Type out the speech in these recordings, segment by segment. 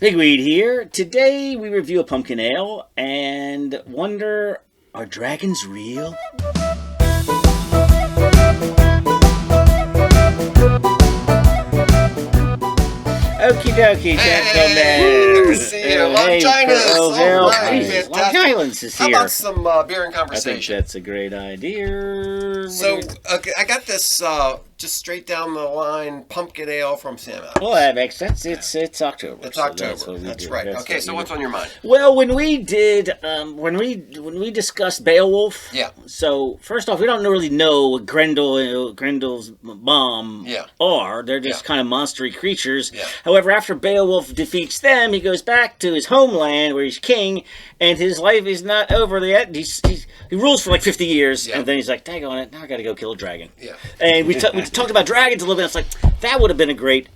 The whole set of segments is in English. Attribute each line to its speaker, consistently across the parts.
Speaker 1: Pigweed here. Today we review a pumpkin ale and wonder, are dragons real? Okie dokie, gentlemen.
Speaker 2: See you. Longinus.
Speaker 1: All
Speaker 2: right.
Speaker 1: right. Longinus is
Speaker 2: How
Speaker 1: here.
Speaker 2: about some beer and
Speaker 1: I think
Speaker 2: conversation?
Speaker 1: that's a great idea.
Speaker 2: So, I got this just straight down the line pumpkin ale from Sam Adams.
Speaker 1: Well, that makes sense. It's October.
Speaker 2: It's
Speaker 1: so
Speaker 2: October. That's right. Okay, so what's on your mind?
Speaker 1: Well, when we did, when we discussed Beowulf.
Speaker 2: Yeah.
Speaker 1: So first off, we don't really know what Grendel's mom are. They're just kind of monstery creatures.
Speaker 2: Yeah.
Speaker 1: However, after Beowulf defeats them, he goes back to his homeland where he's king, and his life is not over yet. He rules for like 50 years, and then he's like, "Dang on it, now I got to go kill a dragon."
Speaker 2: Yeah.
Speaker 1: And we talked about dragons a little bit. It's like, that would have been a great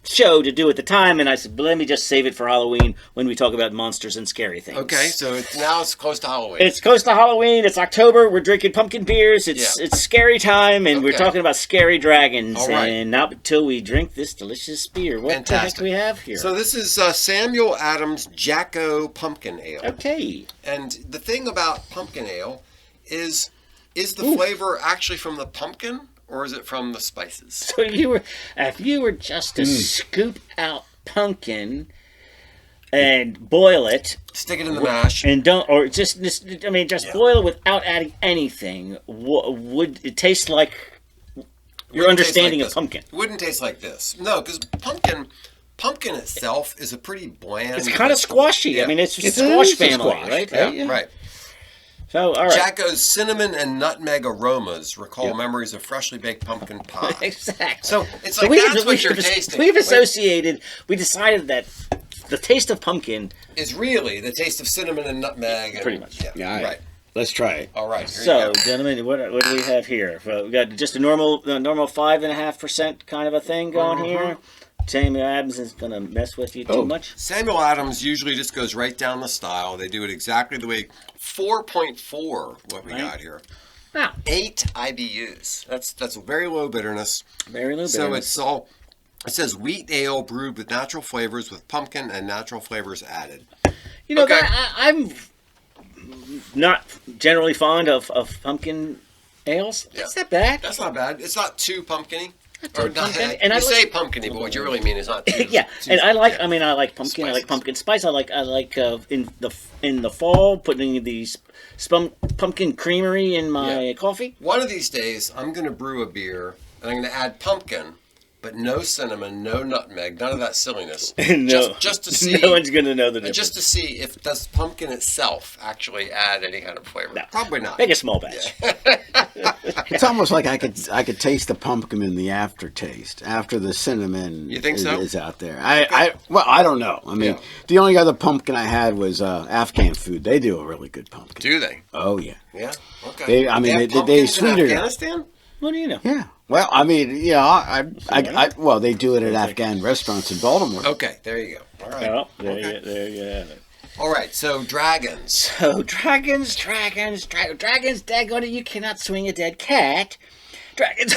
Speaker 1: show to do at the time, and I said, but let me just save it for Halloween when we talk about monsters and scary things.
Speaker 2: Okay, so now it's close to Halloween.
Speaker 1: It's close to Halloween. It's October. We're drinking pumpkin beers. It's scary time, and we're talking about scary dragons.
Speaker 2: All right.
Speaker 1: And not until we drink this delicious beer. What the heck do we have here?
Speaker 2: So this is Samuel Adams Jacko Pumpkin Ale.
Speaker 1: Okay.
Speaker 2: And the thing about pumpkin ale is the flavor actually from the pumpkin? Or is it from the spices?
Speaker 1: So if you were just to scoop out pumpkin and boil it,
Speaker 2: stick it in the mash,
Speaker 1: and boil it without adding anything, would it taste like your understanding of pumpkin?
Speaker 2: It wouldn't taste like this. No, because pumpkin itself is a pretty bland.
Speaker 1: It's kind of squashy. Yeah. I mean, it's squash family, right?
Speaker 2: Yeah, right.
Speaker 1: So, all right.
Speaker 2: Jacko's cinnamon and nutmeg aromas recall memories of freshly baked pumpkin pie.
Speaker 1: Exactly.
Speaker 2: So it's like that's what you're tasting.
Speaker 1: We decided that the taste of pumpkin
Speaker 2: is really the taste of cinnamon and nutmeg.
Speaker 1: Pretty much.
Speaker 2: Yeah, right.
Speaker 3: Let's try it.
Speaker 2: All right.
Speaker 1: So, gentlemen, what do we have here? We got just a normal 5.5% kind of a thing going here. Samuel Adams is going to mess with you too much.
Speaker 2: Samuel Adams usually just goes right down the style. They do it exactly the way. 4.4, what we got here.
Speaker 1: Wow.
Speaker 2: 8 IBUs. That's very low bitterness.
Speaker 1: Very low bitterness.
Speaker 2: So it says wheat ale brewed with natural flavors with pumpkin and natural flavors added.
Speaker 1: You know, I'm not generally fond of pumpkin ales. Yeah. That's not bad.
Speaker 2: That's not bad. It's not too pumpkin-y.
Speaker 1: And
Speaker 2: you say pumpkin-y, but what you really mean is not too.
Speaker 1: Yeah, and I like pumpkin. Spices. I like pumpkin spice. I like in the fall putting these pumpkin creamery in my coffee.
Speaker 2: One of these days, I'm going to brew a beer and I'm going to add pumpkin, but no cinnamon, no nutmeg, none of that silliness. Just to see.
Speaker 1: No one's going to know the difference.
Speaker 2: Just to see if does pumpkin itself actually add any kind of flavor.
Speaker 1: No.
Speaker 2: Probably not.
Speaker 1: Make a small batch.
Speaker 3: It's almost like I could taste the pumpkin in the aftertaste after the cinnamon.
Speaker 2: You think so?
Speaker 3: Is out there. I don't know. I mean, the only other pumpkin I had was Afghan food. They do a really good pumpkin.
Speaker 2: Do they?
Speaker 3: Oh yeah.
Speaker 2: Yeah. Okay.
Speaker 3: They sweeter.
Speaker 2: In Afghanistan?
Speaker 1: What do you know?
Speaker 3: Yeah. Well, I mean, they do it at Afghan restaurants in Baltimore.
Speaker 2: Okay, there you go. All right.
Speaker 1: Well, there you have it.
Speaker 2: All right, so dragons.
Speaker 1: So dragons, daggone it, you cannot swing a dead cat. Dragons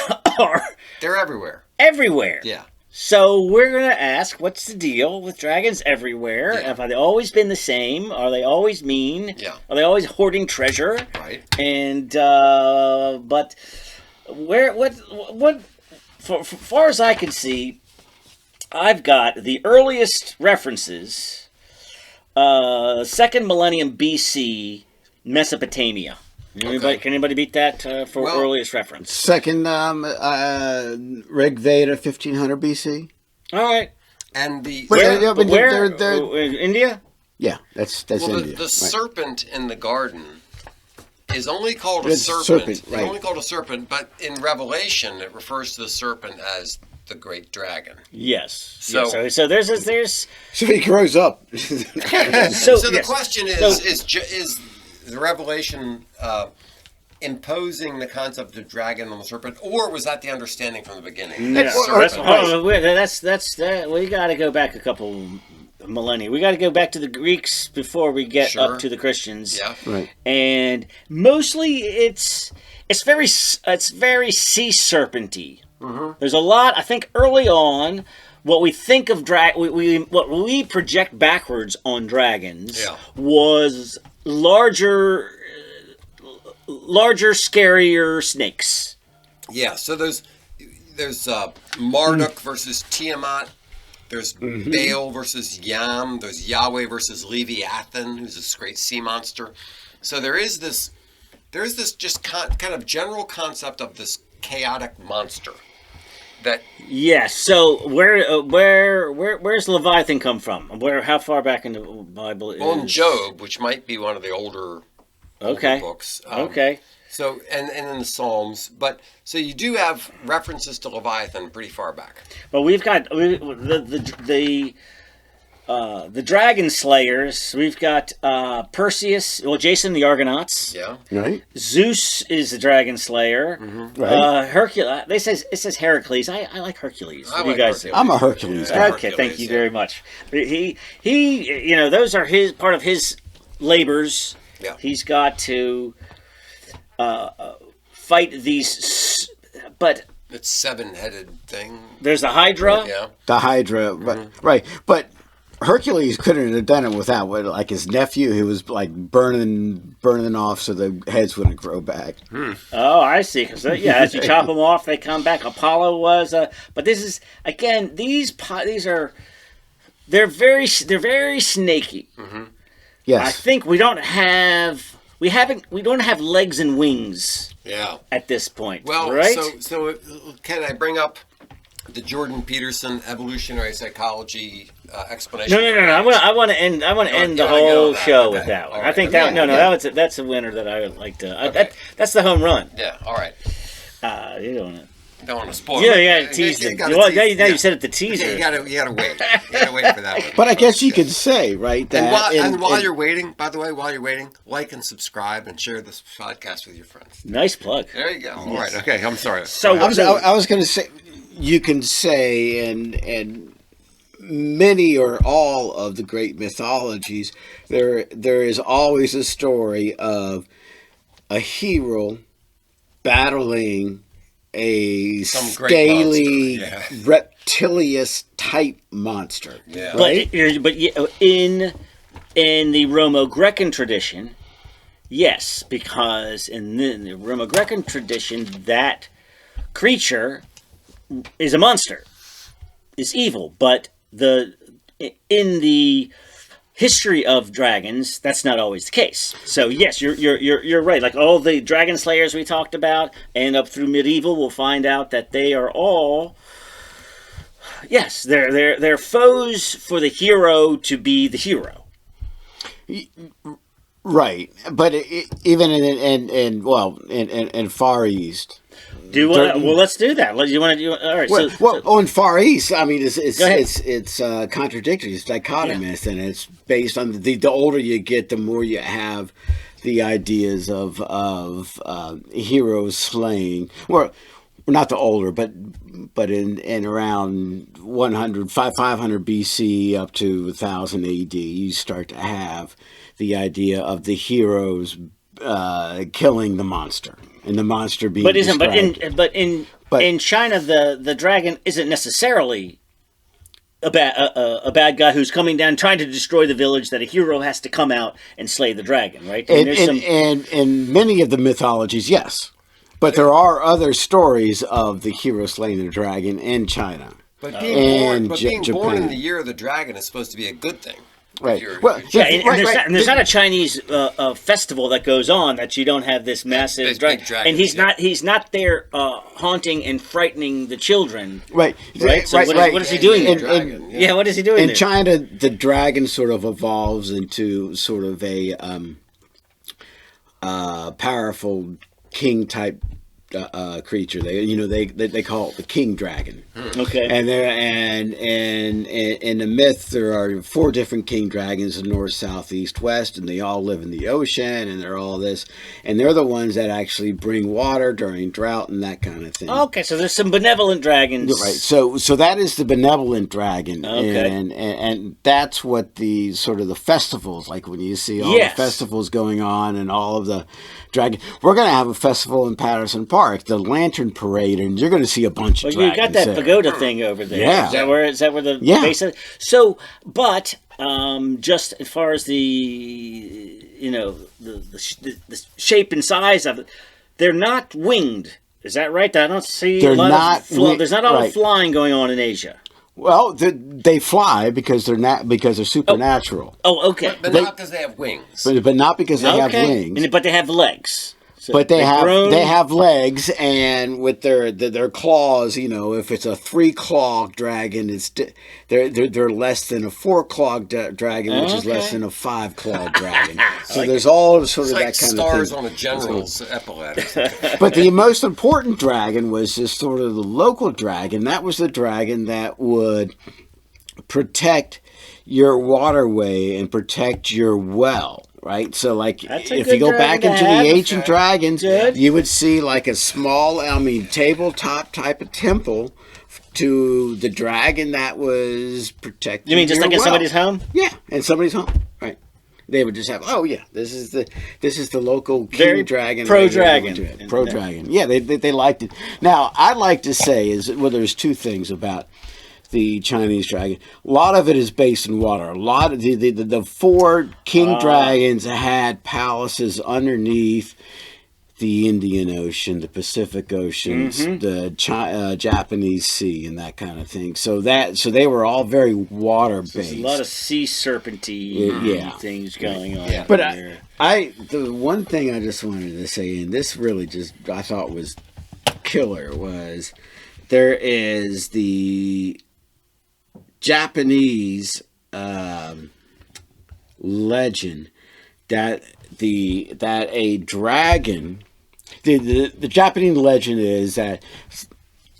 Speaker 2: They're everywhere.
Speaker 1: Everywhere.
Speaker 2: Yeah.
Speaker 1: So we're going to ask, what's the deal with dragons everywhere?
Speaker 2: Yeah.
Speaker 1: Have they always been the same? Are they always mean?
Speaker 2: Yeah.
Speaker 1: Are they always hoarding treasure?
Speaker 2: Right.
Speaker 1: And, but for far as I can see, I've got the earliest references, 2nd millennium BC, Mesopotamia. Can anybody beat that for earliest reference?
Speaker 3: Second Rig Veda, 1500 BC.
Speaker 1: All right.
Speaker 2: And the
Speaker 1: where? India?
Speaker 3: Yeah, that's India.
Speaker 2: The serpent in the garden is only called a serpent. It's only called a serpent, but in Revelation it refers to the serpent as the great dragon.
Speaker 1: Yes.
Speaker 2: So
Speaker 1: there's.
Speaker 3: So he grows up.
Speaker 2: So the question is the Revelation imposing the concept of dragon on the serpent, or was that the understanding from the beginning?
Speaker 1: No. We got to go back a couple millennia. We got to go back to the Greeks before we get up to the Christians.
Speaker 2: Yeah.
Speaker 3: Right.
Speaker 1: And mostly it's very sea serpenty. Mm-hmm. There's a lot. I think early on, what we think of what we project backwards on dragons was larger, scarier snakes.
Speaker 2: Yeah, so there's Marduk versus Tiamat. There's Baal versus Yam. There's Yahweh versus Leviathan, who's this great sea monster. So there's this just kind of general concept of this chaotic monster. That
Speaker 1: So where's Leviathan come from? How far back in the Bible is?
Speaker 2: Well, in Job, which might be one of the older books. So and in the Psalms, but so you do have references to Leviathan pretty far back.
Speaker 1: But we've got the dragon slayers. We've got Perseus, Jason the Argonauts.
Speaker 2: Yeah.
Speaker 3: Right.
Speaker 1: Zeus is the dragon slayer.
Speaker 3: Right.
Speaker 1: Hercules. It says Heracles. I like Hercules. What do you guys think?
Speaker 3: I'm a Hercules guy.
Speaker 1: Okay, thank you very much. He those are part of his labors.
Speaker 2: Yeah.
Speaker 1: He's got to fight these, but
Speaker 2: it's 7-headed thing.
Speaker 1: There's the Hydra.
Speaker 2: Yeah.
Speaker 3: The Hydra, right? But Hercules couldn't have done it without like his nephew, who was like burning off so the heads wouldn't grow back.
Speaker 1: Oh, I see. Because as you chop them off, they come back. Apollo was, but this is again they're very snaky.
Speaker 3: Yes,
Speaker 1: I think we don't have legs and wings.
Speaker 2: Yeah.
Speaker 1: At this point,
Speaker 2: well,
Speaker 1: right?
Speaker 2: So can I bring up the Jordan Peterson evolutionary psychology explanation?
Speaker 1: No. I want to end the whole show with that one.
Speaker 2: Right.
Speaker 1: I think that's a winner that I would like to.
Speaker 2: Okay.
Speaker 1: That's the home run.
Speaker 2: Yeah. All right.
Speaker 1: You don't
Speaker 2: want to spoil.
Speaker 1: Yeah, tease them. You said it the teaser.
Speaker 2: You gotta wait. You gotta wait for that one.
Speaker 3: But I guess you could say, right, that
Speaker 2: while you're waiting, by the way, like and subscribe and share this podcast with your friends.
Speaker 1: Nice plug.
Speaker 2: There you go. All right. Okay. I'm sorry.
Speaker 1: So
Speaker 3: I was going to say, you can say, and many or all of the great mythologies, there is always a story of a hero battling some scaly, reptilious type monster.
Speaker 2: Yeah.
Speaker 3: Right?
Speaker 1: But in the Romo-Grecan tradition, yes, because in the Romo-Grecan tradition, that creature is a monster, is evil. But in the history of dragons, that's not always the case. So yes, you're right. Like all the dragon slayers we talked about, and up through medieval, we'll find out that they are all they're foes for the hero to be the hero.
Speaker 3: Right, but even in Far East.
Speaker 1: Well, let's do that. You want to do? All right.
Speaker 3: In Far East, I mean, it's contradictory. It's dichotomous, and it's based on the older you get, the more you have the ideas of heroes slaying. Well, not the older, but in around 500 BC up to 1000 AD, you start to have the idea of the heroes killing the monster. And the monster being
Speaker 1: in China the dragon isn't necessarily a bad guy who's coming down trying to destroy the village that a hero has to come out and slay the dragon, right?
Speaker 3: And in many of the mythologies, yes, but there are other stories of the hero slaying the dragon in China.
Speaker 2: But being born in the year of the dragon is supposed to be a good thing.
Speaker 3: Right.
Speaker 1: And there's not a Chinese festival that goes on that you don't have this massive dragon. And he's not there haunting and frightening the children.
Speaker 3: Right.
Speaker 1: So what is he doing there? What is he doing
Speaker 3: in
Speaker 1: there?
Speaker 3: China, the dragon sort of evolves into sort of a powerful king type creature. They call it the king dragon.
Speaker 1: Okay.
Speaker 3: And in the myth there are 4 different king dragons in north, south, east, west, and they all live in the ocean, and they're all this, and they're the ones that actually bring water during drought and that kind of thing.
Speaker 1: Okay, so there's some benevolent dragons.
Speaker 3: Right. So that is the benevolent dragon.
Speaker 1: Okay.
Speaker 3: And that's what the sort of the festivals, like when you see all the festivals going on and all of the dragon. We're going to have a festival in Patterson Park park, the lantern parade, and you're going to see a bunch of dragons.
Speaker 1: You got that
Speaker 3: there.
Speaker 1: pagoda thing over there.
Speaker 3: Yeah.
Speaker 1: Is that where the base is? So, but just as far as the the shape and size of it, they're not winged. Is that right? I don't see
Speaker 3: They're
Speaker 1: a lot
Speaker 3: not
Speaker 1: of there's not a lot of flying going on in Asia.
Speaker 3: Well, they fly because they're supernatural.
Speaker 1: Oh, okay.
Speaker 2: But not because they have wings.
Speaker 3: But not because they have wings.
Speaker 1: But they have legs. So
Speaker 3: but they have legs, and with their claws, if it's a 3-clawed dragon, they're less than a 4-clawed dragon, which is less than a 5-clawed dragon. So there's all sort of that kind of thing.
Speaker 2: Stars on a general's epaulette.
Speaker 3: But the most important dragon was just sort of the local dragon. That was the dragon that would protect your waterway and protect your well. Right, so like if you go back into the ancient dragons, you would see like a small, tabletop type of temple to the dragon that was protecting.
Speaker 1: You mean just like in somebody's home?
Speaker 3: Yeah, in somebody's home. Right. They would just have, this is the local king dragon.
Speaker 1: Pro-dragon.
Speaker 3: Pro-dragon. Yeah, they liked it. Now, I'd like to say there's two things about the Chinese dragon. A lot of it is based in water. A lot of the 4 king dragons had palaces underneath the Indian Ocean, the Pacific Oceans, the Japanese Sea, and that kind of thing. So they were all very water based.
Speaker 1: There's a lot of sea serpenty things going on.
Speaker 3: Yeah. But the one thing I just wanted to say, and this really I thought was killer, was there is the Japanese legend that a dragon. The Japanese legend is that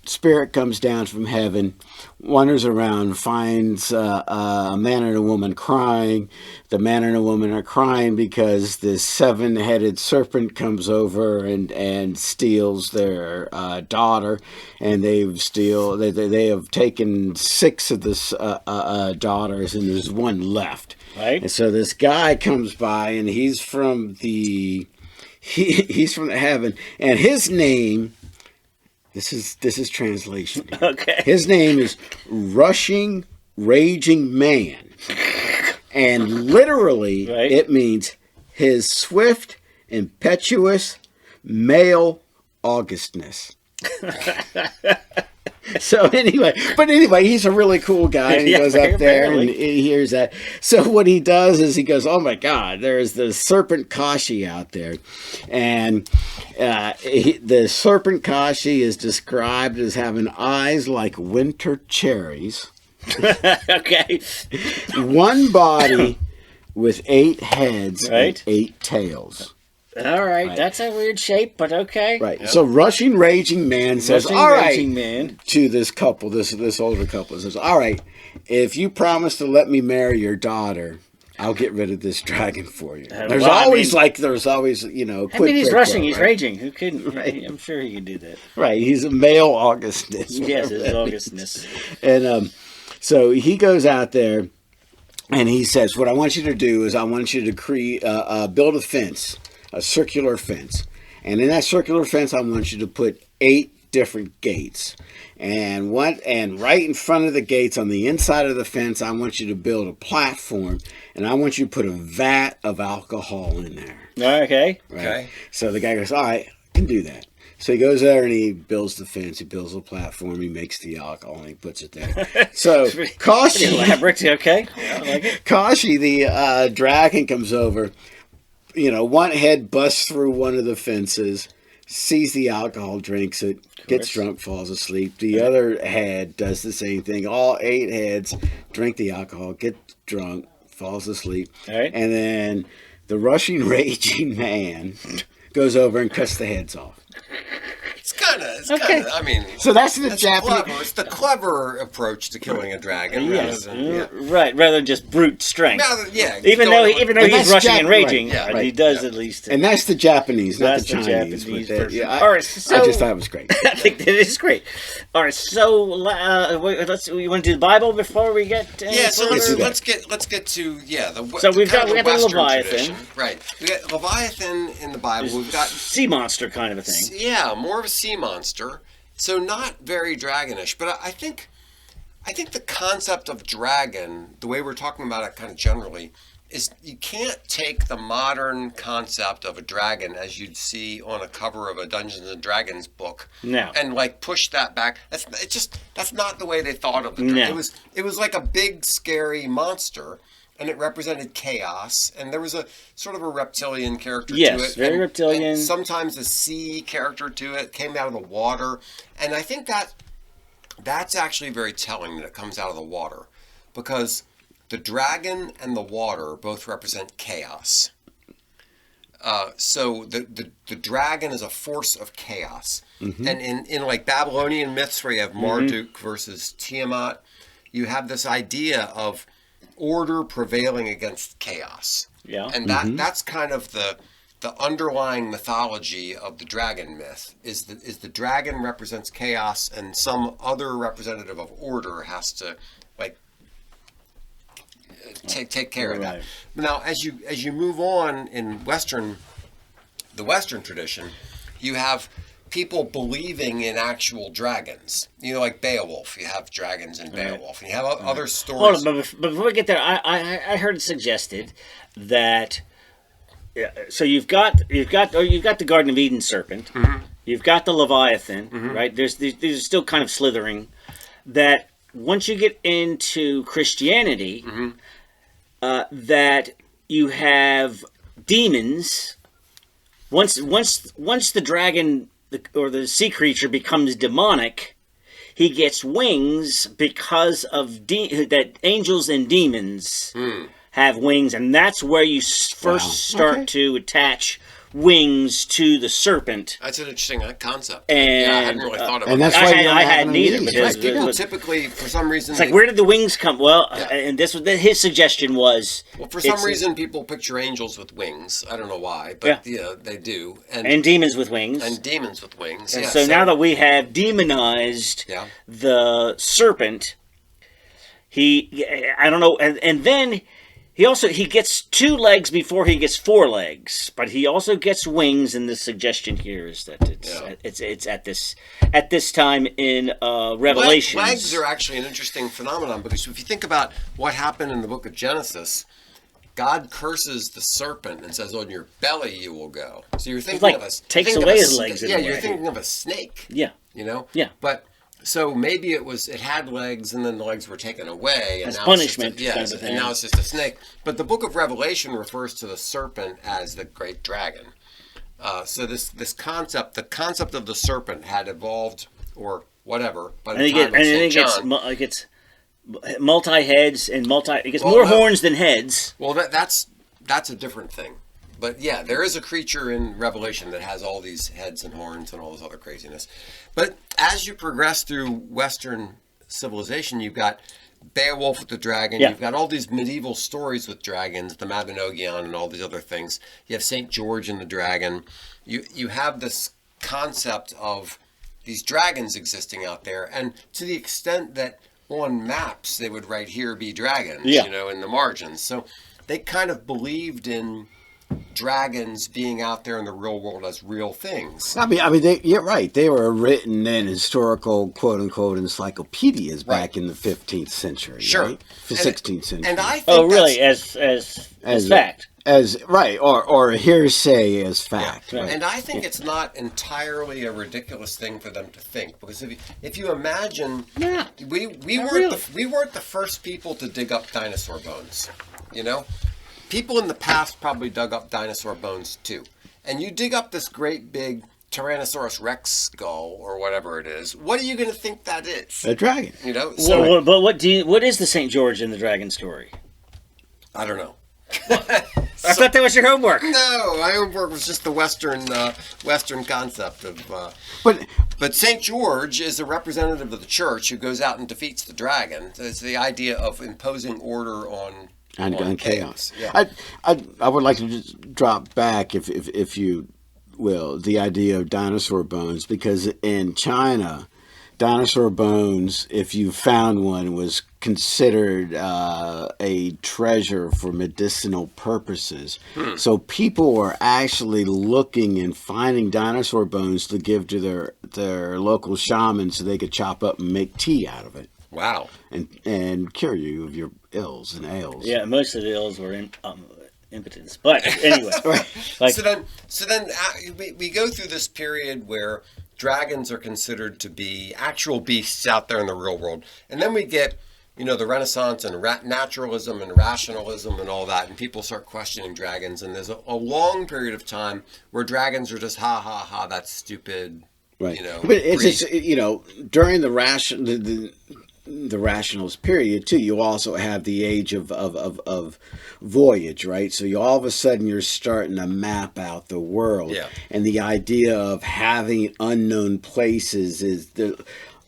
Speaker 3: spirit comes down from heaven, wanders around, finds a man and a woman crying. The man and a woman are crying because this 7-headed serpent comes over and steals their daughter, and they have taken 6 of the daughters, and there's 1 left.
Speaker 1: Right.
Speaker 3: And so this guy comes by, and he's from the heaven, and his name. This is translation.
Speaker 1: Okay.
Speaker 3: His name is Rushing Raging Man. And literally, it means his swift, impetuous, male Augustness. So anyway, he's a really cool guy, and he goes up there and he hears that. So what he does is he goes, oh my God, there's the serpent Kashi out there. And the serpent Kashi is described as having eyes like winter cherries.
Speaker 1: Okay.
Speaker 3: 1 body with 8 heads and 8 tails.
Speaker 1: All right, that's a weird shape, but okay.
Speaker 3: Right. Yep. So Rushing Raging Man says,
Speaker 1: Man.
Speaker 3: To this couple, this older couple, says, all right, if you promise to let me marry your daughter, I'll get rid of this dragon for you. There's always,
Speaker 1: he's rushing, he's raging. Who couldn't? Right. I'm sure he could do that.
Speaker 3: Right. He's a male Augustness.
Speaker 1: Yes, his Augustness.
Speaker 3: And so he goes out there and he says, what I want you to do is I want you to build a fence. A circular fence. And in that circular fence, I want you to put 8 different gates. And right in front of the gates, on the inside of the fence, I want you to build a platform. And I want you to put a vat of alcohol in there.
Speaker 1: Okay.
Speaker 3: Right? Okay. So the guy goes, all right, I can do that. So he goes there and he builds the fence. He builds the platform. He makes the alcohol and he puts it there. So Kashi,
Speaker 1: elaborate. Okay. Yeah, I like it.
Speaker 3: Kashi, the dragon, comes over. 1 head busts through one of the fences, sees the alcohol, drinks it, gets drunk, falls asleep. The other head does the same thing. All 8 heads drink the alcohol, get drunk, falls asleep.
Speaker 1: All right.
Speaker 3: And then the Rushing Raging Man goes over and cuts the heads off.
Speaker 2: It's kind
Speaker 1: Okay.
Speaker 2: I mean,
Speaker 3: So that's the
Speaker 2: that's
Speaker 3: Japanese.
Speaker 2: clever. It's the clever approach to killing a dragon.
Speaker 1: Yes,
Speaker 2: Rather than,
Speaker 1: right. Rather than just brute strength.
Speaker 2: Even though
Speaker 1: Even though
Speaker 3: And
Speaker 1: he's
Speaker 3: that's
Speaker 1: rushing and
Speaker 3: right,
Speaker 1: raging,
Speaker 2: yeah,
Speaker 1: he
Speaker 3: right,
Speaker 1: does
Speaker 2: yeah.
Speaker 1: at least.
Speaker 3: And that's the Japanese, not
Speaker 1: That's
Speaker 3: the
Speaker 1: the
Speaker 3: Chinese.
Speaker 1: Japanese
Speaker 3: but
Speaker 1: version.
Speaker 3: I
Speaker 1: All right, so-
Speaker 3: I just thought it was great.
Speaker 1: I think that is great. All right, so you want to do the Bible before we get? Any
Speaker 2: Yeah, so
Speaker 1: further?
Speaker 2: let's get to the.
Speaker 1: So we've
Speaker 2: kind
Speaker 1: got-
Speaker 2: of
Speaker 1: we got the
Speaker 2: Western
Speaker 1: Leviathan.
Speaker 2: tradition. Right? We got Leviathan in the Bible. We've got
Speaker 1: sea monster kind of a thing.
Speaker 2: yeah, more of a sea monster. So not very dragonish, but I think the concept of dragon, the way we're talking about it, kind of generally, is you can't take the modern concept of a dragon as you'd see on a cover of a Dungeons and Dragons book,
Speaker 1: No.
Speaker 2: and like push that back. That's not the way they thought of the dragon.
Speaker 1: No.
Speaker 2: It was like a big scary monster, and it represented chaos, and there was a sort of a reptilian character to it.
Speaker 1: Yes, very reptilian.
Speaker 2: And sometimes a sea character to it, came out of the water, and I think that's actually very telling that it comes out of the water, because the dragon and the water both represent chaos. So the dragon is a force of chaos. Mm-hmm. And in like Babylonian myths where you have Marduk versus Tiamat, you have this idea of order prevailing against chaos.
Speaker 1: Yeah.
Speaker 2: And that's kind of the underlying mythology of the dragon myth is the dragon represents chaos, and some other representative of order has to like take care of that. Now, as you move on in the Western tradition, you have people believing in actual dragons. You know, like Beowulf. You have dragons in Beowulf, and you have other stories.
Speaker 1: Hold on, but before we get there, I heard it suggested that. So you've got the Garden of Eden serpent. Mm-hmm. You've got the Leviathan, right? These are still kind of slithering. That once you get into Christianity, that you have demons. Once the dragon or the sea creature becomes demonic, he gets wings because of that angels and demons have wings, and that's where you first start to attach wings to the serpent.
Speaker 2: That's an interesting concept.
Speaker 1: And,
Speaker 2: I hadn't really thought about
Speaker 3: and that's
Speaker 2: that.
Speaker 3: why
Speaker 1: I hadn't either. Because
Speaker 2: People typically, for some reason,
Speaker 1: it's like, where did the wings come? Well, and this was his suggestion was.
Speaker 2: Well, for some reason, people picture angels with wings. I don't know why, but they do.
Speaker 1: And demons with wings.
Speaker 2: And demons with wings.
Speaker 1: And so now that we have demonized the serpent, I don't know, and then. He gets 2 legs before he gets 4 legs, but he also gets wings. And the suggestion here is that it's at this time in Revelation.
Speaker 2: Legs are actually an interesting phenomenon, because if you think about what happened in the book of Genesis, God curses the serpent and says, "On your belly you will go." So you're thinking of
Speaker 1: takes away his legs.
Speaker 2: You're thinking of a snake.
Speaker 1: Yeah,
Speaker 2: you know.
Speaker 1: Yeah,
Speaker 2: but. So maybe it had legs, and then the legs were taken away, and
Speaker 1: as
Speaker 2: now
Speaker 1: punishment.
Speaker 2: and now it's just a snake. But the Book of Revelation refers to the serpent as the great dragon. So this concept, the concept of the serpent, had evolved or whatever. By the time of St. John,
Speaker 1: it gets multi heads and It gets more horns than heads.
Speaker 2: Well, that's a different thing. But yeah, there is a creature in Revelation that has all these heads and horns and all this other craziness. But as you progress through Western civilization, you've got Beowulf with the dragon. Yeah. You've got all these medieval stories with dragons, the Mabinogion and all these other things. You have St. George and the dragon. You have this concept of these dragons existing out there. And to the extent that on maps they would write, "Here be dragons," in the margins. So they kind of believed in dragons being out there in the real world as real things.
Speaker 3: I mean, you're right. They were written in historical, quote unquote, encyclopedias back in the 15th century, right? The 16th century.
Speaker 2: And I think
Speaker 1: really, as fact,
Speaker 3: or hearsay as fact.
Speaker 1: Right.
Speaker 2: And I think it's not entirely a ridiculous thing for them to think, because if you imagine, we weren't the first people to dig up dinosaur bones, you know. People in the past probably dug up dinosaur bones too. And you dig up this great big Tyrannosaurus Rex skull or whatever it is. What are you going to think that is?
Speaker 3: A dragon.
Speaker 2: You know?
Speaker 1: So, but what is the St. George and the dragon story?
Speaker 2: I don't know.
Speaker 1: I thought that was your homework.
Speaker 2: No, my homework was just the Western concept of. But Saint George is a representative of the church who goes out and defeats the dragon. It's the idea of imposing order on
Speaker 3: chaos.
Speaker 2: Yeah.
Speaker 3: I would like to just drop back, if you will, the idea of dinosaur bones, because in China, dinosaur bones, if you found one, was considered a treasure for medicinal purposes. So people were actually looking and finding dinosaur bones to give to their local shaman so they could chop up and make tea out of it.
Speaker 2: Wow.
Speaker 3: And cure you of your ills and ails.
Speaker 1: Yeah, most of the ills were impotence. But anyway.
Speaker 2: Right. So then we go through this period where dragons are considered to be actual beasts out there in the real world. And then we get, the Renaissance and naturalism and rationalism and all that, and people start questioning dragons. And there's a long period of time where dragons are just, ha, ha, ha, that's stupid.
Speaker 3: Right. But it's just, during the rationalist period too, you also have the age of voyage, right? So you all of a sudden you're starting to map out the world, and the idea of having unknown places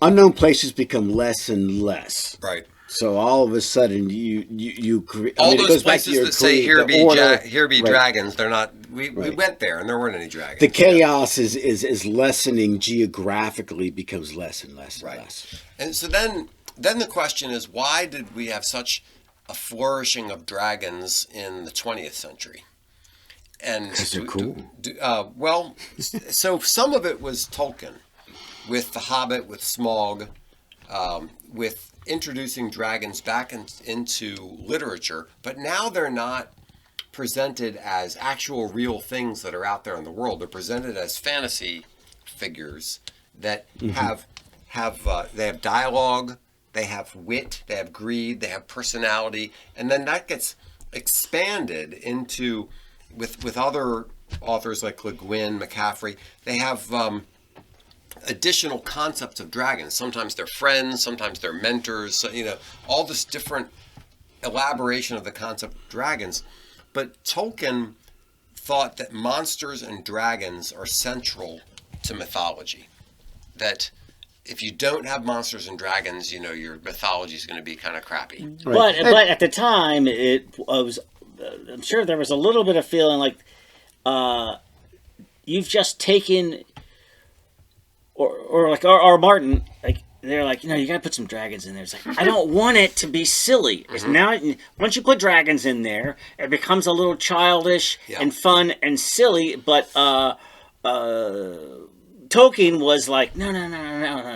Speaker 3: unknown places become less and less,
Speaker 2: right?
Speaker 3: So all of a sudden you create
Speaker 2: all those places that say here be
Speaker 3: right.
Speaker 2: dragons. They're not. We went there and there weren't any dragons.
Speaker 3: The chaos is lessening geographically, becomes less and less and less.
Speaker 2: And so then the question is, why did we have such a flourishing of dragons in the 20th century? And
Speaker 3: because they're cool.
Speaker 2: So some of it was Tolkien, with The Hobbit, with Smaug, with introducing dragons back into literature. But now they're not presented as actual real things that are out there in the world. They're presented as fantasy figures that have dialogue. They have wit, they have greed, they have personality, and then that gets expanded into, with other authors like Le Guin, McCaffrey, they have additional concepts of dragons. Sometimes they're friends, sometimes they're mentors, so, all this different elaboration of the concept of dragons. But Tolkien thought that monsters and dragons are central to mythology, that if you don't have monsters and dragons, your mythology is going to be kind of crappy.
Speaker 1: Right. But at the time, it was. I'm sure there was a little bit of feeling like you've just taken, or like our Martin, like they're like, you got to put some dragons in there. It's like, I don't want it to be silly. Now, once you put dragons in there, it becomes a little childish and fun and silly. But Tolkien was like, no.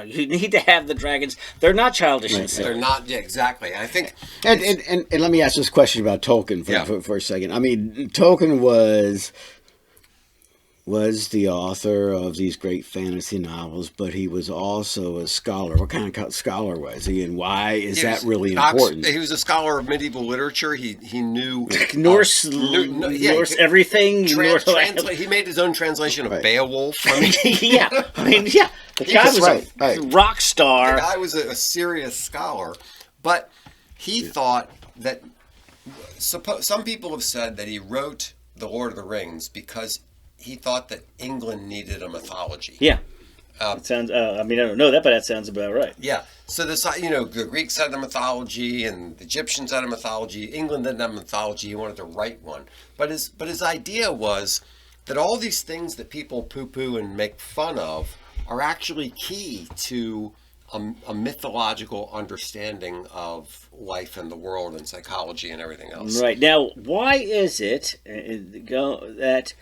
Speaker 1: You need to have the dragons. They're not childish and silly.
Speaker 2: They're not. Yeah, exactly. I think.
Speaker 3: And let me ask this question about Tolkien for a second. I mean, Tolkien was the author of these great fantasy novels, but he was also a scholar. What kind of scholar was he, and why is that really important?
Speaker 2: He was a scholar of medieval literature. He knew
Speaker 1: Norse everything.
Speaker 2: He made his own translation of Beowulf.
Speaker 1: The guy was a rock star.
Speaker 2: The guy was a serious scholar, but he thought that. Some people have said that he wrote The Lord of the Rings because he thought that England needed a mythology.
Speaker 1: Yeah. It sounds. I don't know that, but that sounds about right.
Speaker 2: Yeah. So the Greeks had a mythology, and the Egyptians had a mythology. England didn't have a mythology. He wanted to write one. But his idea was that all these things that people poo-poo and make fun of are actually key to a mythological understanding of life and the world and psychology and everything else.
Speaker 1: Right. Now, why is it that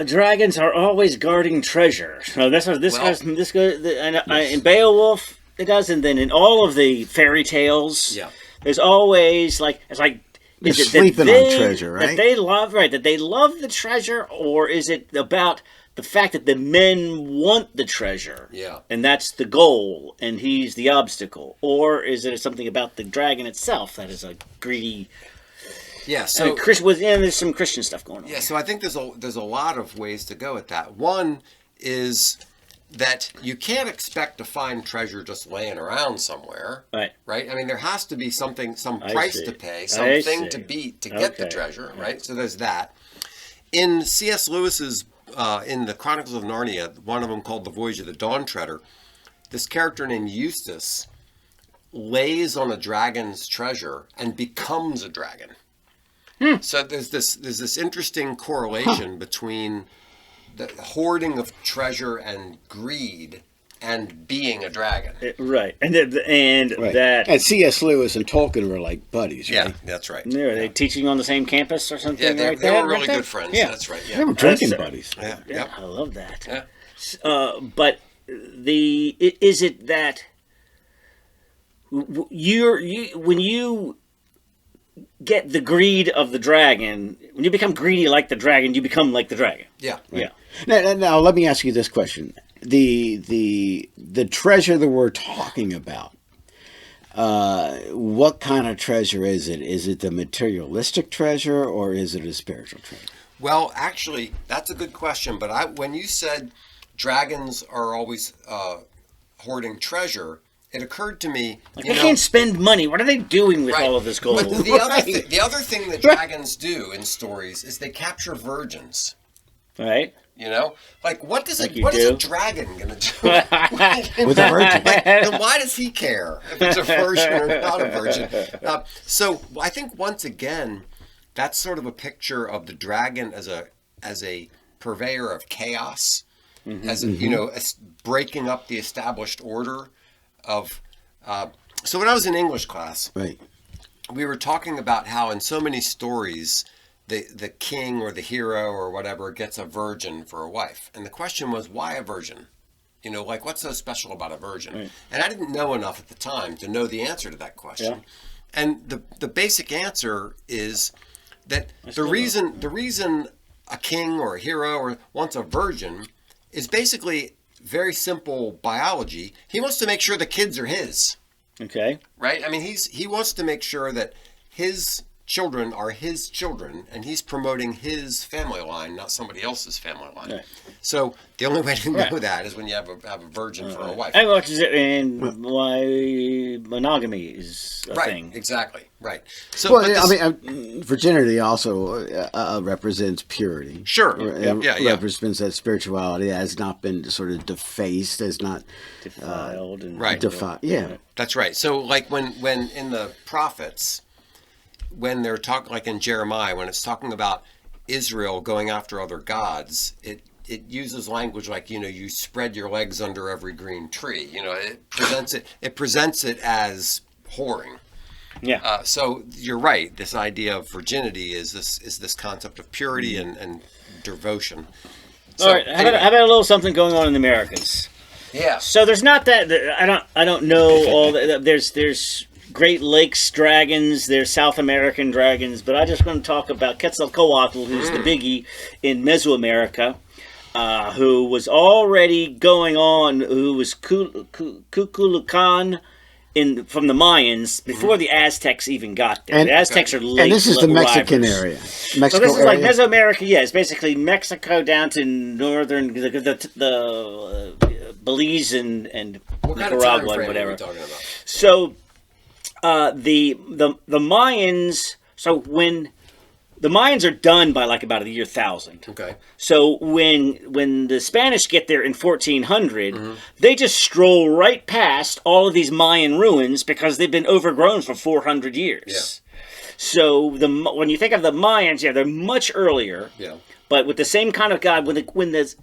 Speaker 1: dragons are always guarding treasure? So that's what this goes. In Beowulf, it does, and then in all of the fairy tales, there's always
Speaker 3: is it sleeping on treasure, right?
Speaker 1: That they love the treasure, or is it about the fact that the men want the treasure?
Speaker 2: Yeah,
Speaker 1: and that's the goal, and he's the obstacle, or is it something about the dragon itself that is a greedy?
Speaker 2: Yeah, so
Speaker 1: there's some Christian stuff going on.
Speaker 2: Yeah, so I think there's a lot of ways to go at that. One is that you can't expect to find treasure just laying around somewhere.
Speaker 1: Right.
Speaker 2: Right? I mean, there has to be something, some
Speaker 1: I
Speaker 2: price
Speaker 1: see.
Speaker 2: to pay,
Speaker 1: I
Speaker 2: something
Speaker 1: see.
Speaker 2: to beat to get the
Speaker 1: Okay.
Speaker 2: treasure, right? So there's that. In C.S. Lewis's, in the Chronicles of Narnia, one of them called The Voyage of the Dawn Treader, this character named Eustace lays on a dragon's treasure and becomes a dragon. So there's this interesting correlation between the hoarding of treasure and greed and being a dragon.
Speaker 1: Right. And that.
Speaker 3: And C.S. Lewis and Tolkien were like buddies,
Speaker 2: Yeah,
Speaker 3: right?
Speaker 2: that's right.
Speaker 1: Are they teaching on the same campus or something
Speaker 2: Yeah, they
Speaker 1: like that?
Speaker 2: were really
Speaker 1: like
Speaker 2: good
Speaker 1: that?
Speaker 2: friends.
Speaker 1: Yeah.
Speaker 2: That's right.
Speaker 3: They
Speaker 2: Yeah.
Speaker 3: were drinking
Speaker 1: That's-
Speaker 3: buddies.
Speaker 2: Yeah.
Speaker 1: Yeah,
Speaker 2: Yep.
Speaker 1: I love that.
Speaker 2: Yeah.
Speaker 1: But is it that when you get the greed of the dragon, when you become greedy like the dragon, you become like the dragon.
Speaker 2: Yeah.
Speaker 1: Yeah.
Speaker 3: Now, let me ask you this question: the treasure that we're talking about, what kind of treasure is it? Is it the materialistic treasure, or is it a spiritual treasure?
Speaker 2: Well, actually, that's a good question. But when you said dragons are always hoarding treasure, it occurred to me,
Speaker 1: They can't spend money. What are they doing with
Speaker 2: Right.
Speaker 1: all of this gold?
Speaker 2: But the other thing that dragons do in stories is they capture virgins.
Speaker 1: Right?
Speaker 2: You know, like what is
Speaker 1: Like you
Speaker 2: a
Speaker 1: do.
Speaker 2: dragon gonna do
Speaker 3: With a virgin?
Speaker 2: Then why does he care if it's a virgin or not a virgin? So I think once again, that's sort of a picture of the dragon as a purveyor of chaos, as as breaking up the established order of. So when I was in English class,
Speaker 3: Right.
Speaker 2: we were talking about how in so many stories, the king or the hero or whatever gets a virgin for a wife. And the question was, why a virgin? You know, like what's so special about a virgin? Right. And I didn't know enough at the time to know the answer to that question. Yeah. And the basic answer is that the reason a king or a hero wants a virgin is basically very simple biology. He wants to make sure the kids are his.
Speaker 1: Okay.
Speaker 2: Right? I mean, he wants to make sure that his children are his children, and he's promoting his family line, not somebody else's family line. Right. So the only way to know that is when you have a virgin for a wife.
Speaker 1: And why monogamy is a thing.
Speaker 2: Exactly. Right. So,
Speaker 3: virginity also represents purity.
Speaker 2: Sure.
Speaker 3: Represents that spirituality that has not been sort of defaced, has not
Speaker 1: defiled,
Speaker 3: defiled. Yeah,
Speaker 2: that's right. So, like when in the prophets, when they're talking, like in Jeremiah, when it's talking about Israel going after other gods, it uses language like, you spread your legs under every green tree. It presents it as whoring.
Speaker 1: Yeah.
Speaker 2: So you're right. This idea of virginity is this concept of purity and devotion. So,
Speaker 1: all right. How about a little something going on in the Americas?
Speaker 2: Yeah.
Speaker 1: So there's not that. I don't know all. There's Great Lakes dragons. There's South American dragons, but I just want to talk about Quetzalcoatl, who's the biggie in Mesoamerica, who was already going on. Who was Kukulkan from the Mayans before the Aztecs even got there. The Aztecs are late.
Speaker 3: And this is the Mexican
Speaker 1: arrivals.
Speaker 3: area.
Speaker 1: So this is like Mesoamerica. Yeah, it's basically Mexico down to northern the Belize and Nicaragua and whatever. So the Mayans. So when the Mayans are done by like about the year 1000.
Speaker 2: Okay.
Speaker 1: So when the Spanish get there in 1400, they just stroll right past all of these Mayan ruins because they've been overgrown for 400 years. Yeah. So when you think of the Mayans, they're much earlier.
Speaker 2: Yeah.
Speaker 1: But with the same kind of god, when the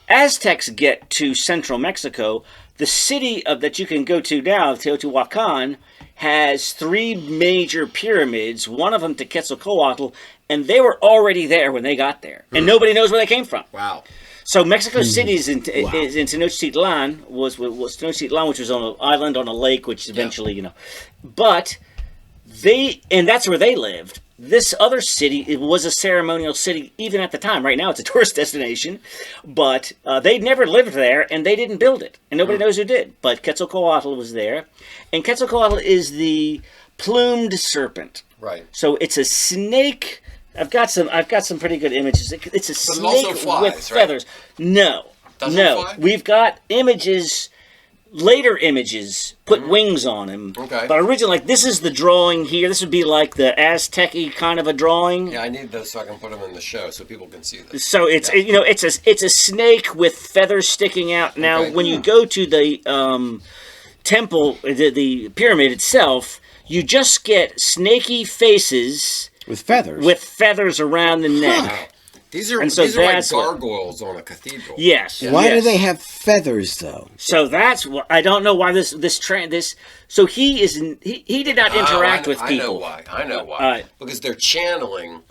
Speaker 1: Aztecs get to central Mexico, the city that you can go to now, Teotihuacan, has 3 major pyramids, one of them to Quetzalcoatl, and they were already there when they got there. And nobody knows where they came from.
Speaker 2: Wow.
Speaker 1: So Mexico City is in Tenochtitlan, was Tenochtitlan, which was on an island on a lake, which eventually, But and that's where they lived. This other city, it was a ceremonial city even at the time. Right now it's a tourist destination. But they'd never lived there, and they didn't build it. And nobody knows who did. But Quetzalcoatl was there. And Quetzalcoatl is the plumed serpent.
Speaker 2: Right.
Speaker 1: So it's a snake. I've got some pretty good images. It's a snake
Speaker 2: also flies,
Speaker 1: with feathers. Right? No.
Speaker 2: Doesn't
Speaker 1: No,
Speaker 2: fly?
Speaker 1: we've got images, later images, put wings on him.
Speaker 2: Okay.
Speaker 1: But originally, like, this is the drawing here. This would be like the Aztec-y kind of a drawing.
Speaker 2: Yeah, I need those so I can put them in the show so people can see this.
Speaker 1: So it's it's a snake with feathers sticking out. Now,
Speaker 2: Okay.
Speaker 1: when you go to the temple, the pyramid itself, you just get snaky faces
Speaker 3: With feathers.
Speaker 1: with feathers around the neck.
Speaker 2: Wow. These are
Speaker 1: And so
Speaker 2: these are like
Speaker 1: that's what-
Speaker 2: gargoyles on a cathedral.
Speaker 1: Yes.
Speaker 3: Why do
Speaker 1: yes.
Speaker 3: they have feathers, though?
Speaker 1: So that's what I don't know why this. So he did not interact with people.
Speaker 2: I know why.
Speaker 1: Uh,
Speaker 2: Because they're channeling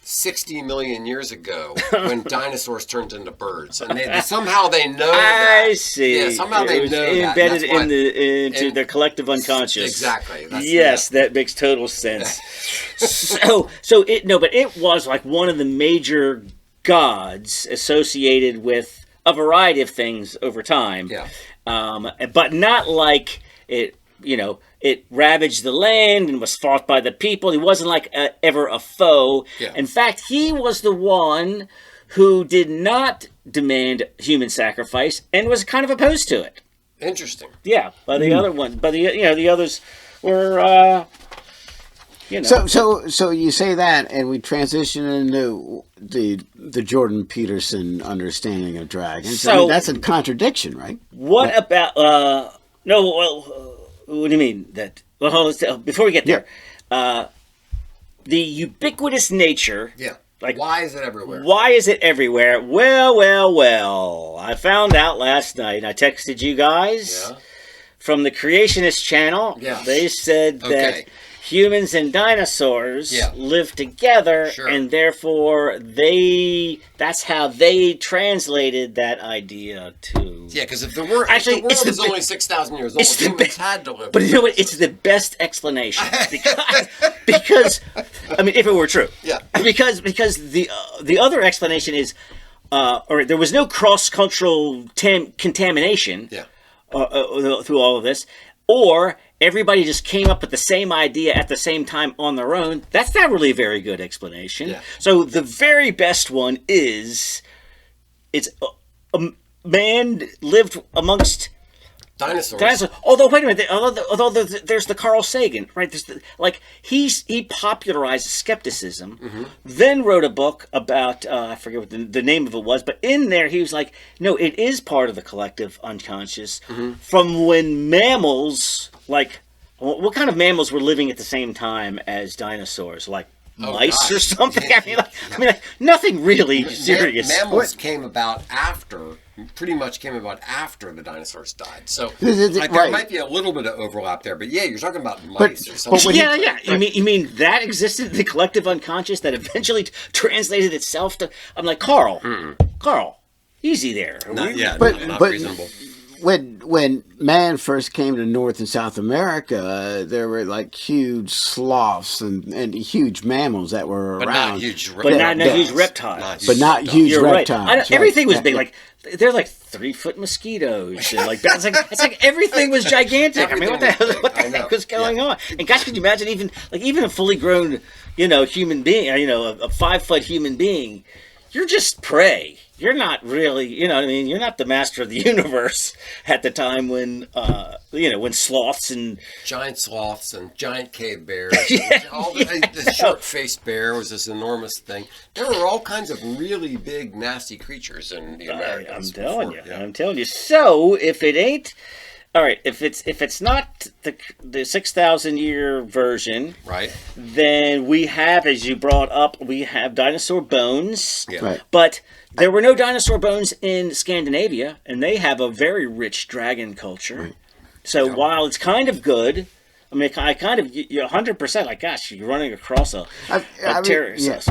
Speaker 2: 60 million years ago when dinosaurs turned into birds, and somehow they know that.
Speaker 1: I see.
Speaker 2: Yeah, somehow
Speaker 1: It
Speaker 2: they
Speaker 1: was
Speaker 2: know that.
Speaker 1: embedded
Speaker 2: That's why-
Speaker 1: into their collective unconscious.
Speaker 2: Exactly.
Speaker 1: Yes, that makes total sense. But it was like one of the major gods associated with a variety of things over time.
Speaker 2: Yeah.
Speaker 1: But not like it. It ravaged the land and was fought by the people. He wasn't like ever a foe.
Speaker 2: Yeah.
Speaker 1: In fact, he was the one who did not demand human sacrifice and was kind of opposed to it.
Speaker 2: Interesting.
Speaker 1: Yeah, but the other ones, the others were,
Speaker 3: So you say that, and we transition into the Jordan Peterson understanding of dragons.
Speaker 1: So-
Speaker 3: that's a contradiction, right?
Speaker 1: What about? No. Well, what do you mean that? Well, before we get there, the ubiquitous nature.
Speaker 2: Yeah.
Speaker 1: Like,
Speaker 2: why is it everywhere?
Speaker 1: Why is it everywhere? Well. I found out last night. I texted you guys from the Creationist channel.
Speaker 2: Yeah.
Speaker 1: They said that
Speaker 2: Okay.
Speaker 1: humans and dinosaurs live together,
Speaker 2: Sure.
Speaker 1: and therefore that's how they translated that idea to.
Speaker 2: Yeah, because if the world is only 6,000 years old, humans had to live.
Speaker 1: But you know what? It's the best explanation because I mean, if it were true, because the other explanation is, or there was no cross-cultural contamination, through all of this, or everybody just came up with the same idea at the same time on their own. That's not really a very good explanation.
Speaker 2: Yeah.
Speaker 1: So the very best one is, it's a man lived amongst
Speaker 2: dinosaurs.
Speaker 1: Although, wait a minute. Although there's the Carl Sagan, right? He popularized skepticism, then wrote a book about I forget what the name of it was, but in there he was like, no, it is part of the collective unconscious from when mammals, like, what kind of mammals were living at the same time as dinosaurs, like mice or something? I mean, nothing really serious.
Speaker 2: Mammals pretty much came about after the dinosaurs died. So there might be a little bit of overlap there, but you're talking about mice or something.
Speaker 1: You mean that existed, the collective unconscious that eventually translated itself to? I'm like, Carl, easy there.
Speaker 2: Not
Speaker 3: But
Speaker 2: reasonable.
Speaker 3: When man first came to North and South America, there were like huge sloths and huge mammals that were
Speaker 2: But
Speaker 3: around.
Speaker 2: not huge
Speaker 1: huge reptiles.
Speaker 3: But not huge
Speaker 1: You're
Speaker 3: reptiles.
Speaker 1: right. Everything was big. Like, they're like 3-foot mosquitoes, and like it's like everything was gigantic. I mean, what the heck was going on? And gosh, could you imagine even a fully grown, human being, a 5-foot human being, you're just prey. You're not really, you're not the master of the universe at the time when, when sloths and
Speaker 2: giant sloths and giant cave bears, the short-faced bear was this enormous thing. There were all kinds of really big, nasty creatures in the Americas.
Speaker 1: I'm telling you. So if it ain't, all right, if it's not the 6,000 year version,
Speaker 2: right?
Speaker 1: Then we have, as you brought up, we have dinosaur bones,
Speaker 3: Right.
Speaker 1: But there were no dinosaur bones in Scandinavia, and they have a very rich dragon culture. Right. So while it's kind of good, I mean, you're 100% like, gosh, you're running across a terrorist.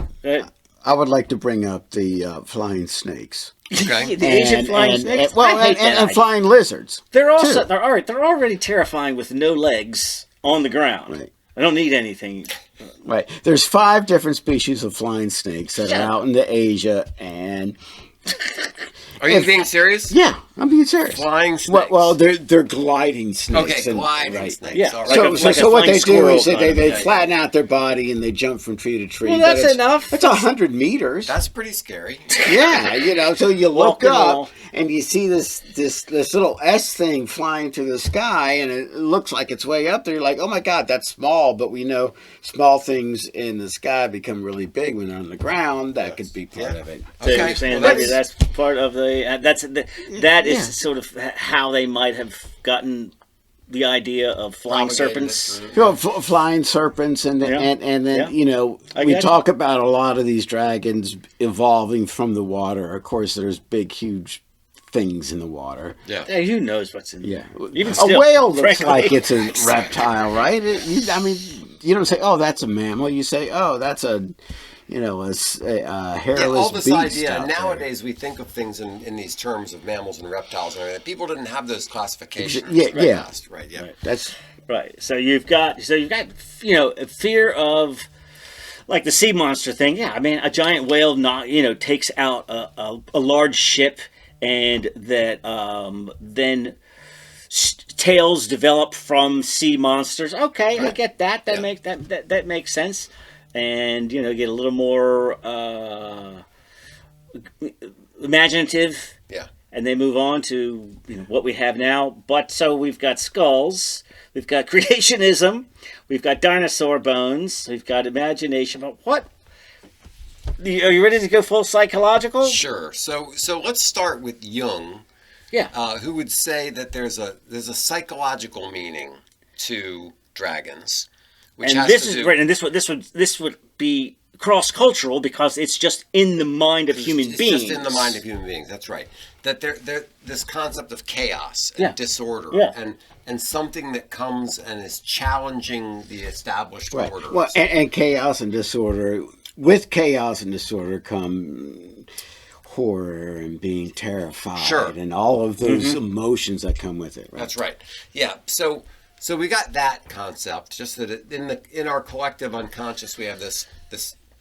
Speaker 3: I would like to bring up the flying snakes.
Speaker 2: Okay.
Speaker 1: The Asian flying snakes.
Speaker 3: And flying lizards.
Speaker 1: They're already terrifying with no legs on the ground.
Speaker 3: Right.
Speaker 1: I don't need anything.
Speaker 3: Right. There's 5 different species of flying snakes that are out into Asia, and
Speaker 2: are you being serious?
Speaker 3: Yeah. I'm being serious.
Speaker 2: Flying snakes.
Speaker 3: Well, they're gliding snakes.
Speaker 2: Okay, gliding snakes.
Speaker 1: Yeah.
Speaker 2: All
Speaker 1: Like
Speaker 2: right.
Speaker 3: So what they do is
Speaker 1: squirrel
Speaker 3: they
Speaker 1: kind of
Speaker 3: flatten out their body and they jump from tree to tree.
Speaker 1: Well,
Speaker 3: but
Speaker 1: that's enough.
Speaker 3: It's 100 meters.
Speaker 2: That's pretty scary.
Speaker 3: Yeah, so you look
Speaker 1: Walking
Speaker 3: up
Speaker 1: wall.
Speaker 3: and you see this little S thing flying to the sky, and it looks like it's way up there. You're like, oh my God, that's small. But we know small things in the sky become really big when they're on the ground. That could be part of it.
Speaker 1: So
Speaker 2: Okay.
Speaker 1: you're saying
Speaker 2: Well,
Speaker 1: that's part of the that is
Speaker 3: Yeah.
Speaker 1: sort of how they might have gotten the idea of flying
Speaker 2: Propagated
Speaker 1: serpents.
Speaker 2: it through.
Speaker 3: Flying serpents, and
Speaker 1: Yeah.
Speaker 3: and then
Speaker 1: Yeah. I
Speaker 3: we
Speaker 1: get
Speaker 3: talk about a lot of these dragons evolving from the water. Of course, there's big, huge things in the water.
Speaker 2: Yeah.
Speaker 1: Hey, who knows what's in
Speaker 3: Yeah,
Speaker 1: Even
Speaker 3: a
Speaker 1: still,
Speaker 3: whale looks
Speaker 1: frankly.
Speaker 3: like it's a reptile, right? I mean, you don't say, "Oh, that's a mammal." You say, "Oh, that's a hairless
Speaker 2: Yeah, all this
Speaker 3: beast."
Speaker 2: idea.
Speaker 3: out there.
Speaker 2: Nowadays, we think of things in these terms of mammals and reptiles and everything. People didn't have those classifications.
Speaker 3: Yeah,
Speaker 2: in the
Speaker 3: yeah.
Speaker 2: past, right. Yeah.
Speaker 1: Right.
Speaker 3: That's
Speaker 1: Right. So you've got a fear of like the sea monster thing. Yeah, I mean a giant whale takes out a large ship, and that then tails develop from sea monsters. Okay, I get that. That makes that makes sense, and get a little more imaginative.
Speaker 2: Yeah.
Speaker 1: And they move on to what we have now. But so we've got skulls, we've got creationism, we've got dinosaur bones, we've got imagination. But what? Are you ready to go full psychological?
Speaker 2: Sure. So let's start with Jung,
Speaker 1: Yeah.
Speaker 2: who would say that there's a psychological meaning to dragons, which
Speaker 1: And
Speaker 2: has
Speaker 1: this
Speaker 2: to
Speaker 1: is
Speaker 2: do,
Speaker 1: right. And this would be cross-cultural because it's just in the mind of human
Speaker 2: it's
Speaker 1: beings.
Speaker 2: just in the mind of human beings. That's right. That they're this concept of chaos and
Speaker 1: Yeah.
Speaker 2: disorder
Speaker 1: Yeah.
Speaker 2: and something that comes and is challenging the established
Speaker 3: right.
Speaker 2: order.
Speaker 3: Well,
Speaker 2: So-
Speaker 3: and chaos and disorder. With chaos and disorder come horror and being terrified,
Speaker 2: Sure.
Speaker 3: and all of those emotions that come with it. Right?
Speaker 2: That's right. Yeah. So we got that concept. Just that in our collective unconscious, we have this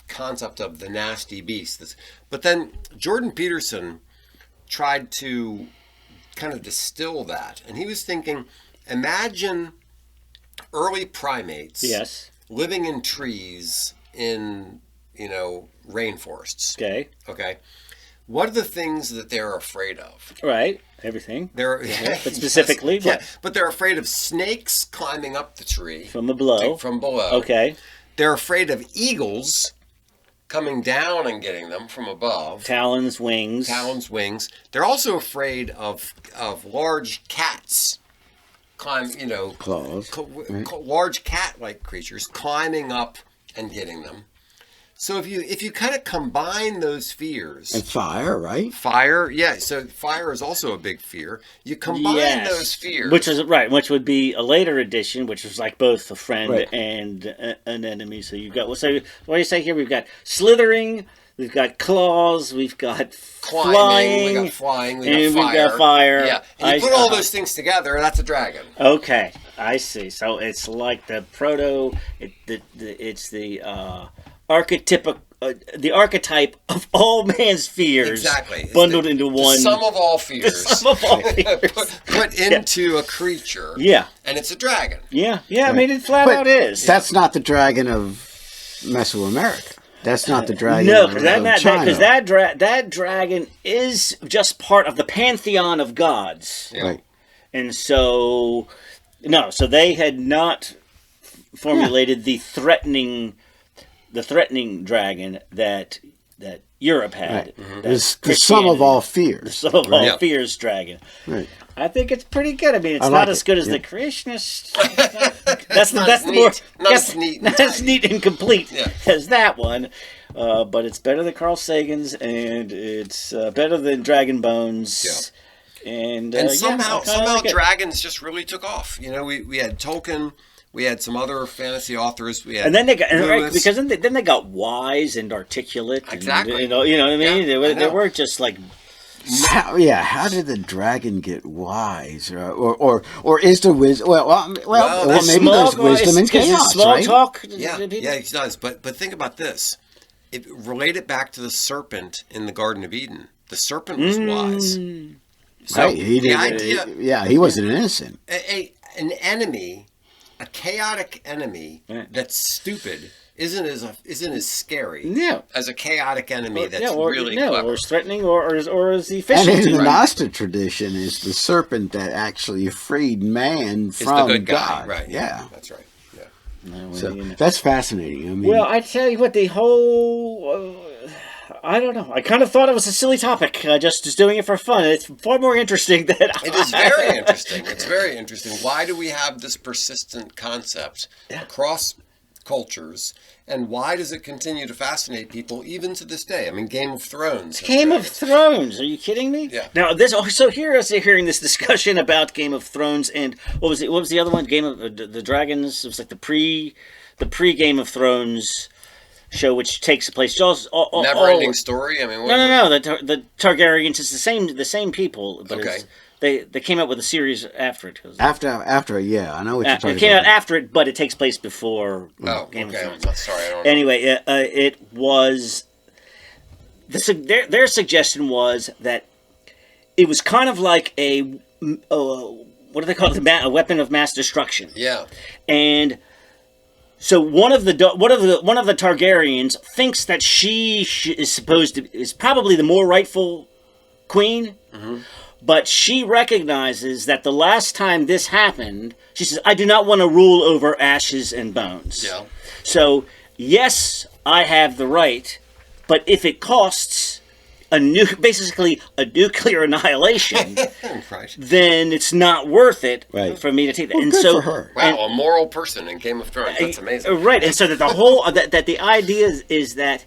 Speaker 2: concept of the nasty beast. But then Jordan Peterson tried to kind of distill that, and he was thinking, imagine early primates
Speaker 1: Yes.
Speaker 2: living in trees in rainforests.
Speaker 1: Okay.
Speaker 2: Okay. What are the things that they're afraid of?
Speaker 1: Right. Everything.
Speaker 2: They're
Speaker 1: But specifically,
Speaker 2: yeah,
Speaker 1: what?
Speaker 2: but they're afraid of snakes climbing up the tree
Speaker 1: From below.
Speaker 2: from below.
Speaker 1: Okay.
Speaker 2: They're afraid of eagles coming down and getting them from above.
Speaker 1: Talons, wings.
Speaker 2: Talons, wings. They're also afraid of large cats
Speaker 3: Claws.
Speaker 2: large cat-like creatures climbing up and getting them. So if you kind of combine those fears,
Speaker 3: And fire, right?
Speaker 2: fire, yeah. So fire is also a big fear. You combine those fears,
Speaker 1: which would be a later edition, which was like both a friend
Speaker 3: Right.
Speaker 1: and an enemy. So you've got what do you say here? We've got slithering, we've got claws, we've got
Speaker 2: climbing, we got
Speaker 1: and
Speaker 2: fire.
Speaker 1: we've got fire.
Speaker 2: Yeah, and you put all those things together, that's a dragon.
Speaker 1: Okay, I see. So it's like the it's the archetypical. The archetype of all man's fears,
Speaker 2: Exactly. It's
Speaker 1: bundled
Speaker 2: the
Speaker 1: into one.
Speaker 2: The sum of all fears.
Speaker 1: Sum of all fears.
Speaker 2: put into a creature.
Speaker 1: Yeah.
Speaker 2: And it's a dragon.
Speaker 1: Yeah. I mean, it flat
Speaker 3: But
Speaker 1: out is.
Speaker 3: That's not the dragon of Mesoamerica. That's not the dragon
Speaker 1: No,
Speaker 3: of
Speaker 1: because
Speaker 3: China.
Speaker 1: that dragon is just part of the pantheon of gods,
Speaker 2: Yeah.
Speaker 3: Right.
Speaker 1: and so they had not formulated the threatening dragon that Europe had.
Speaker 3: Right.
Speaker 1: that
Speaker 3: It's the sum of
Speaker 1: Christianity-
Speaker 3: all fears.
Speaker 1: Some of all
Speaker 2: Yeah.
Speaker 1: fears dragon.
Speaker 3: Right.
Speaker 1: I think it's pretty good. I mean, it's
Speaker 3: I
Speaker 1: not
Speaker 3: like
Speaker 1: as
Speaker 3: it,
Speaker 1: good as
Speaker 3: yeah.
Speaker 1: the creationists. That's
Speaker 2: Not
Speaker 1: the
Speaker 2: as
Speaker 1: more
Speaker 2: neat. Not as neat and
Speaker 1: not as
Speaker 2: tidy.
Speaker 1: neat and complete
Speaker 2: Yeah.
Speaker 1: as that one. But it's better than Carl Sagan's, and it's better than Dragon Bones. And
Speaker 2: somehow
Speaker 1: I kinda like it.
Speaker 2: dragons just really took off. We had Tolkien, we had some other fantasy authors, we had
Speaker 1: And then they got
Speaker 2: Lewis.
Speaker 1: because then they got wise and articulate. And,
Speaker 2: Exactly.
Speaker 1: you know what I mean.
Speaker 2: Yeah,
Speaker 1: they
Speaker 2: I know.
Speaker 1: weren't just like
Speaker 3: How did the dragon get wise, or is there wisdom? Well,
Speaker 2: that's
Speaker 3: maybe there's wisdom in chaos,
Speaker 1: small
Speaker 3: right?
Speaker 1: talk.
Speaker 2: Yeah, it does. But think about this. Relate it back to the serpent in the Garden of Eden. The serpent was wise. So
Speaker 3: right. He
Speaker 2: the
Speaker 3: did.
Speaker 2: idea,
Speaker 3: He wasn't innocent.
Speaker 2: an enemy, a chaotic enemy
Speaker 1: Right.
Speaker 2: that's stupid isn't as scary
Speaker 1: Yeah.
Speaker 2: as a chaotic enemy that's
Speaker 1: or,
Speaker 2: really
Speaker 1: no,
Speaker 2: clever.
Speaker 1: or is threatening, or is
Speaker 3: And
Speaker 1: efficient.
Speaker 3: in the
Speaker 1: right?
Speaker 3: Gnostic tradition, is the serpent that actually freed man
Speaker 2: It's
Speaker 3: from
Speaker 2: the good guy,
Speaker 3: God.
Speaker 2: right?
Speaker 3: Yeah.
Speaker 2: That's right. Yeah.
Speaker 1: No,
Speaker 3: So
Speaker 1: you know.
Speaker 3: that's fascinating. I mean,
Speaker 1: Well, I tell you what, the whole. I don't know. I kind of thought it was a silly topic, just doing it for fun. It's far more interesting than
Speaker 2: It is very interesting. It's very interesting. Why do we have this persistent concept across cultures, and why does it continue to fascinate people even to this day? I mean, Game of Thrones.
Speaker 1: Game of Thrones. Are you kidding me?
Speaker 2: Yeah.
Speaker 1: Now this. So here I was hearing this discussion about Game of Thrones, and what was it? What was the other one? Game of the Dragons. It was like the pre Game of Thrones show, which takes place just
Speaker 2: Never-ending story. I mean, what,
Speaker 1: No. The Targaryens is the same people, but
Speaker 2: Okay.
Speaker 1: they came out with a series after it.
Speaker 3: after, yeah, I know what you're talking
Speaker 1: It came out
Speaker 3: about.
Speaker 1: after it, but it takes place before
Speaker 2: Oh,
Speaker 1: Game of
Speaker 2: okay.
Speaker 1: Thrones.
Speaker 2: I'm not sorry. I don't know.
Speaker 1: Anyway, it was their suggestion was that it was kind of like a what do they call it? A weapon of mass destruction.
Speaker 2: Yeah.
Speaker 1: And so one of the Targaryens thinks that she is probably the more rightful queen.
Speaker 2: Mm-hmm.
Speaker 1: But she recognizes that the last time this happened, she says, I do not want to rule over ashes and bones.
Speaker 2: Yeah.
Speaker 1: So, yes, I have the right, but if it costs basically a nuclear annihilation,
Speaker 2: Right.
Speaker 1: then it's not worth it
Speaker 3: Right.
Speaker 1: for me to take that.
Speaker 3: Well,
Speaker 1: and
Speaker 3: good
Speaker 1: so,
Speaker 3: for her.
Speaker 2: Wow, a moral person in Game of Thrones. That's amazing.
Speaker 1: Right, and so that the whole that the idea is that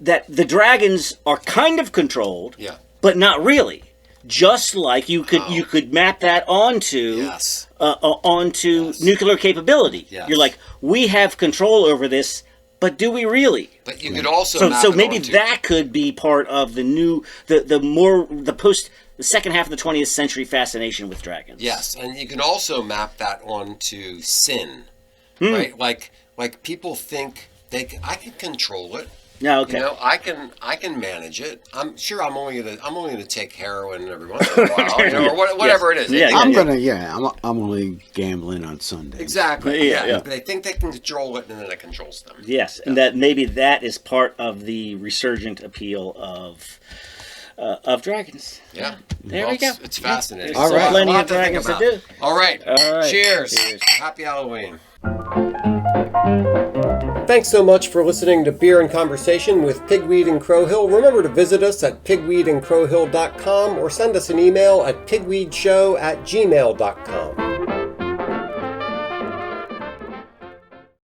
Speaker 1: the dragons are kind of controlled,
Speaker 2: Yeah.
Speaker 1: but not really. Just like you could map that onto
Speaker 2: Yes.
Speaker 1: onto nuclear capability.
Speaker 2: Yes.
Speaker 1: You're like, we have control over this, but do we really?
Speaker 2: But you could also map
Speaker 1: So
Speaker 2: it
Speaker 1: maybe
Speaker 2: onto-
Speaker 1: that could be part of the second half of the 20th century fascination with dragons.
Speaker 2: Yes, and you can also map that onto sin, right? Like people think I can control it.
Speaker 1: No, okay.
Speaker 2: You know, I can manage it. I'm sure I'm only gonna take heroin every once in a while, you know, or whatever it is.
Speaker 1: Yeah,
Speaker 3: I'm only gambling on Sunday.
Speaker 2: Exactly.
Speaker 1: Yeah.
Speaker 2: But they think they can control it, and then it controls them.
Speaker 1: Yes, and that maybe that is part of the resurgent appeal of dragons.
Speaker 2: Yeah.
Speaker 1: There
Speaker 2: Well,
Speaker 1: we go.
Speaker 2: It's fascinating.
Speaker 1: There's
Speaker 3: All right.
Speaker 1: plenty
Speaker 2: A lot
Speaker 1: of dragons to
Speaker 2: think
Speaker 1: do.
Speaker 2: about. All right. Cheers.
Speaker 1: Cheers.
Speaker 2: Happy Halloween. Thanks so much for listening to Beer and Conversation with Pigweed and Crowhill. Remember to visit us at pigweedandcrowhill.com or send us an email at pigweedshow@gmail.com.